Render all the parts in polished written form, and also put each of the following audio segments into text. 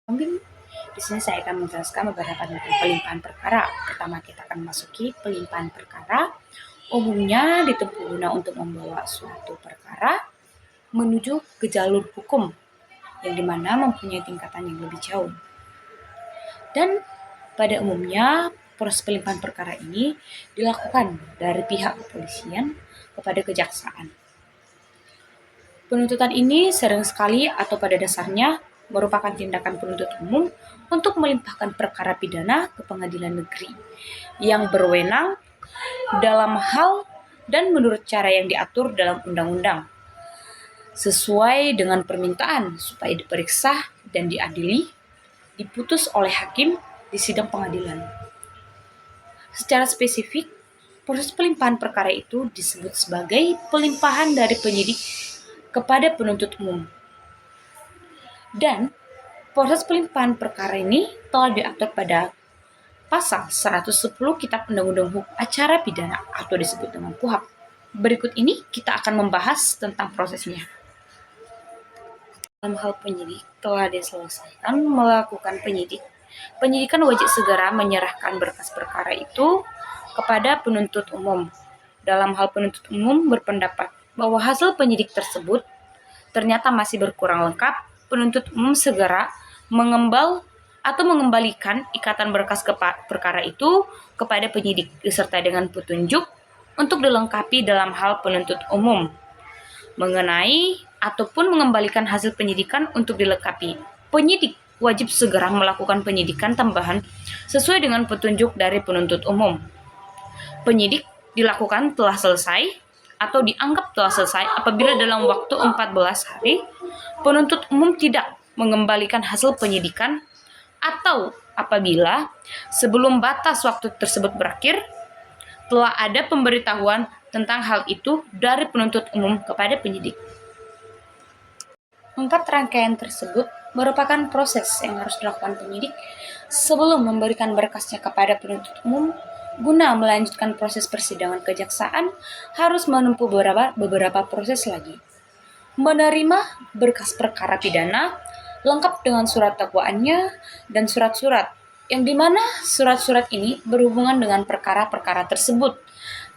Di sini saya akan menjelaskan beberapa tentang pelimpahan perkara. Pertama, kita akan masuki pelimpahan perkara. Umumnya ditempuh guna untuk membawa suatu perkara menuju ke jalur hukum yang dimana mempunyai tingkatan yang lebih jauh. Dan pada umumnya proses pelimpahan perkara ini dilakukan dari pihak kepolisian kepada kejaksaan. Penuntutan ini sering sekali atau pada dasarnya merupakan tindakan penuntut umum untuk melimpahkan perkara pidana ke pengadilan negeri yang berwenang dalam hal dan menurut cara yang diatur dalam undang-undang, sesuai dengan permintaan supaya diperiksa dan diadili, diputus oleh hakim di sidang pengadilan. Secara spesifik, proses pelimpahan perkara itu disebut sebagai pelimpahan dari penyidik kepada penuntut umum. Dan proses pelimpahan perkara ini telah diatur pada pasal 110 Kitab Undang-Undang Hukum Acara Pidana atau disebut dengan KUHP. Berikut ini kita akan membahas tentang prosesnya. Dalam hal penyidik telah diselesaikan melakukan penyidikan wajib segera menyerahkan berkas perkara itu kepada penuntut umum. Dalam hal penuntut umum berpendapat bahwa hasil penyidik tersebut ternyata masih berkurang lengkap, penuntut umum segera mengembalikan ikatan berkas perkara itu kepada penyidik disertai dengan petunjuk untuk dilengkapi dalam hal penuntut umum mengenai ataupun mengembalikan hasil penyidikan untuk dilengkapi. Penyidik wajib segera melakukan penyidikan tambahan sesuai dengan petunjuk dari penuntut umum. Penyidik dilakukan telah selesai atau dianggap telah selesai apabila dalam waktu 14 hari penuntut umum tidak mengembalikan hasil penyidikan atau apabila sebelum batas waktu tersebut berakhir telah ada pemberitahuan tentang hal itu dari penuntut umum kepada penyidik. 4 rangkaian tersebut merupakan proses yang harus dilakukan penyidik sebelum memberikan berkasnya kepada penuntut umum. Guna melanjutkan proses persidangan, kejaksaan harus menempuh beberapa proses lagi. Menerima berkas perkara pidana lengkap dengan surat dakwaannya dan surat-surat, yang dimana surat-surat ini berhubungan dengan perkara-perkara tersebut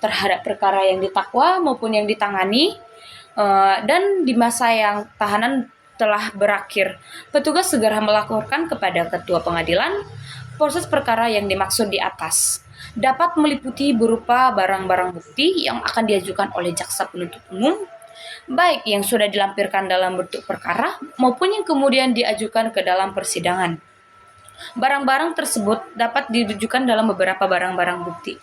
terhadap perkara yang ditakwa maupun yang ditangani, dan di masa yang tahanan telah berakhir, petugas segera melaporkan kepada ketua pengadilan. Proses perkara yang dimaksud di atas dapat meliputi berupa barang-barang bukti yang akan diajukan oleh jaksa penuntut umum, baik yang sudah dilampirkan dalam bentuk perkara maupun yang kemudian diajukan ke dalam persidangan. Barang-barang tersebut dapat dirujukan dalam beberapa barang-barang bukti.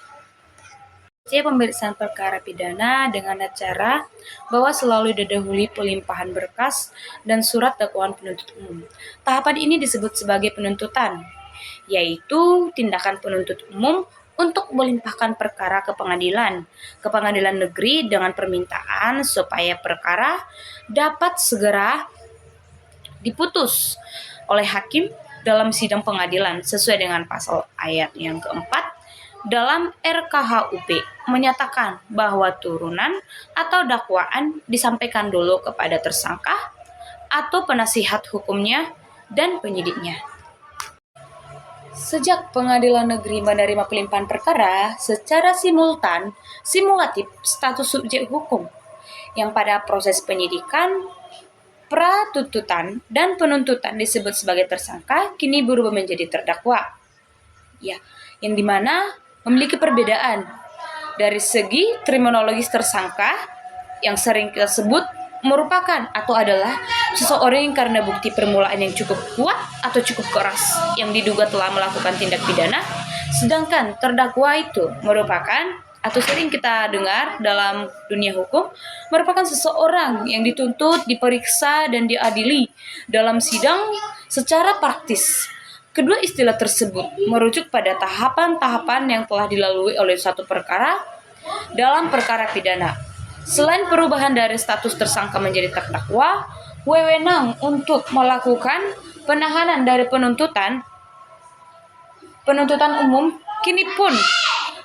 Pemeriksaan perkara pidana dengan cara bahwa selalu didahului pelimpahan berkas dan surat dakwaan penuntut umum. Tahapan ini disebut sebagai penuntutan, yaitu tindakan penuntut umum untuk melimpahkan perkara ke pengadilan negeri dengan permintaan supaya perkara dapat segera diputus oleh hakim dalam sidang pengadilan sesuai dengan pasal ayat yang keempat dalam RKHUP menyatakan bahwa turunan atau dakwaan disampaikan dulu kepada tersangka atau penasihat hukumnya dan penyidiknya. Sejak pengadilan negeri menerima pelimpahan perkara secara simulatif status subjek hukum yang pada proses penyidikan, pratuntutan, dan penuntutan disebut sebagai tersangka kini berubah menjadi terdakwa. Yang dimana memiliki perbedaan dari segi terminologis. Tersangka yang sering kita sebut merupakan atau adalah seseorang yang karena bukti permulaan yang cukup kuat atau cukup keras yang diduga telah melakukan tindak pidana, sedangkan terdakwa itu merupakan atau sering kita dengar dalam dunia hukum merupakan seseorang yang dituntut, diperiksa, dan diadili dalam sidang secara praktis. Kedua istilah tersebut merujuk pada tahapan-tahapan yang telah dilalui oleh suatu perkara dalam perkara pidana. Selain perubahan dari status tersangka menjadi terdakwa, wewenang untuk melakukan penahanan dari penuntutan umum kini pun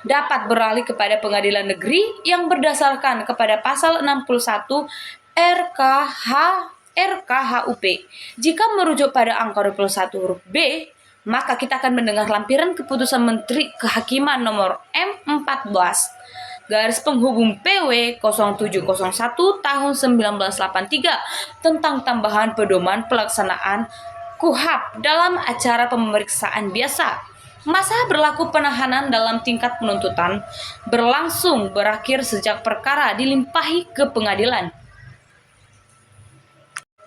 dapat beralih kepada pengadilan negeri yang berdasarkan kepada pasal 61 RKHUP RKHUP. Jika merujuk pada angka 21 huruf B, maka kita akan mendengar lampiran keputusan Menteri Kehakiman nomor M14 garis penghubung PW 0701 tahun 1983 tentang tambahan pedoman pelaksanaan KUHP dalam acara pemeriksaan biasa. Masa berlaku penahanan dalam tingkat penuntutan berlangsung berakhir sejak perkara dilimpahi ke pengadilan.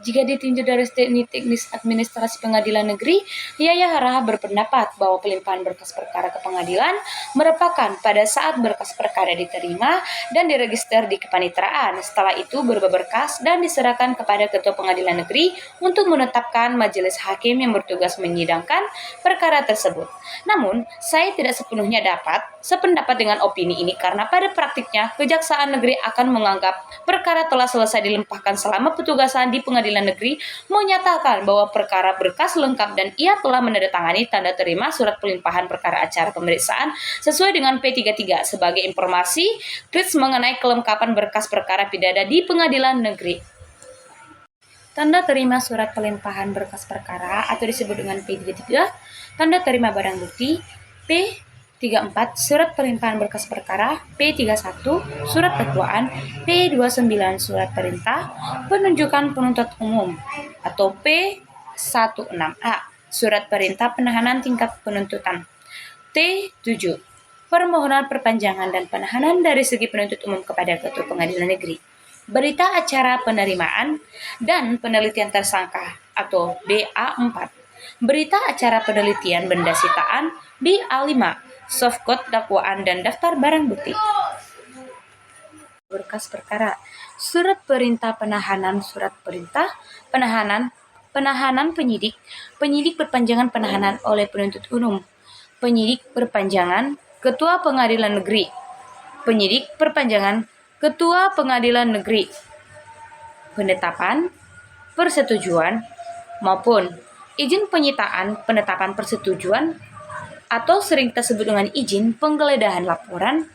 Jika ditinjau dari teknis administrasi pengadilan negeri, Yaya Hara berpendapat bahwa pelimpahan berkas perkara ke pengadilan merupakan pada saat berkas perkara diterima dan diregister di kepanitraan. Setelah itu berkas dan diserahkan kepada Ketua Pengadilan Negeri untuk menetapkan majelis hakim yang bertugas menyidangkan perkara tersebut. Namun, saya tidak sepenuhnya dapat sependapat dengan opini ini karena pada praktiknya Kejaksaan Negeri akan menganggap perkara telah selesai dilimpahkan selama petugasan di Pengadilan Negeri menyatakan bahwa perkara berkas lengkap dan ia telah menandatangani tanda terima surat pelimpahan perkara acara pemeriksaan sesuai dengan P33 sebagai informasi mengenai kelengkapan berkas perkara pidana di Pengadilan Negeri. Tanda terima surat pelimpahan berkas perkara atau disebut dengan P33, tanda terima barang bukti, P34 surat pelimpahan berkas perkara, P31 surat dakwaan, P29 surat perintah penunjukan penuntut umum atau P16A surat perintah penahanan tingkat penuntutan, T7 permohonan perpanjangan dan penahanan dari segi penuntut umum kepada Ketua Pengadilan Negeri, berita acara penerimaan dan penelitian tersangka atau BA4, berita acara penelitian benda sitaan BA5, softcode dakwaan dan daftar barang bukti. Berkas perkara, surat perintah penahanan, surat perintah penahanan penyidik perpanjangan penahanan oleh penuntut umum, penyidik perpanjangan Ketua Pengadilan Negeri, penyidik perpanjangan Ketua Pengadilan Negeri, penetapan persetujuan maupun izin penyitaan penetapan persetujuan atau sering disebut dengan izin penggeledahan laporan,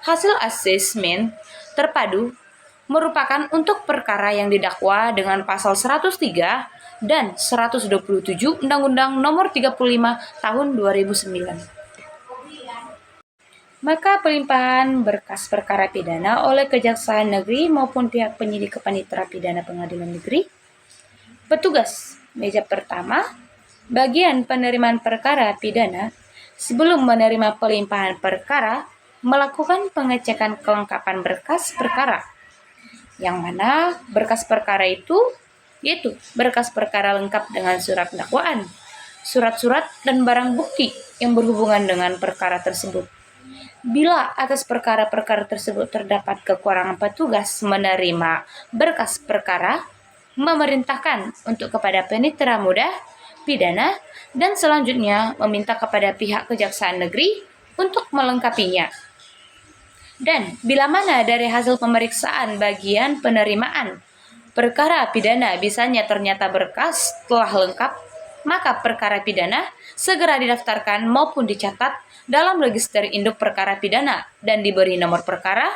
hasil asesmen terpadu merupakan untuk perkara yang didakwa dengan pasal 103 dan 127 Undang-Undang Nomor 35 Tahun 2009. Maka pelimpahan berkas perkara pidana oleh Kejaksaan Negeri maupun pihak penyidik kepanitera pidana Pengadilan Negeri, petugas meja pertama, bagian penerimaan perkara pidana, sebelum menerima pelimpahan perkara, melakukan pengecekan kelengkapan berkas perkara. Yang mana berkas perkara itu yaitu berkas perkara lengkap dengan surat dakwaan, surat-surat dan barang bukti yang berhubungan dengan perkara tersebut. Bila atas perkara-perkara tersebut terdapat kekurangan, petugas menerima berkas perkara, memerintahkan untuk kepada panitera muda pidana dan selanjutnya meminta kepada pihak Kejaksaan Negeri untuk melengkapinya. Dan bila mana dari hasil pemeriksaan bagian penerimaan perkara pidana bisanya ternyata berkas telah lengkap, maka perkara pidana segera didaftarkan maupun dicatat dalam register induk perkara pidana dan diberi nomor perkara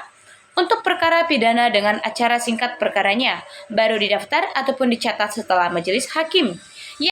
untuk perkara pidana dengan acara singkat perkaranya, baru didaftar ataupun dicatat setelah majelis hakim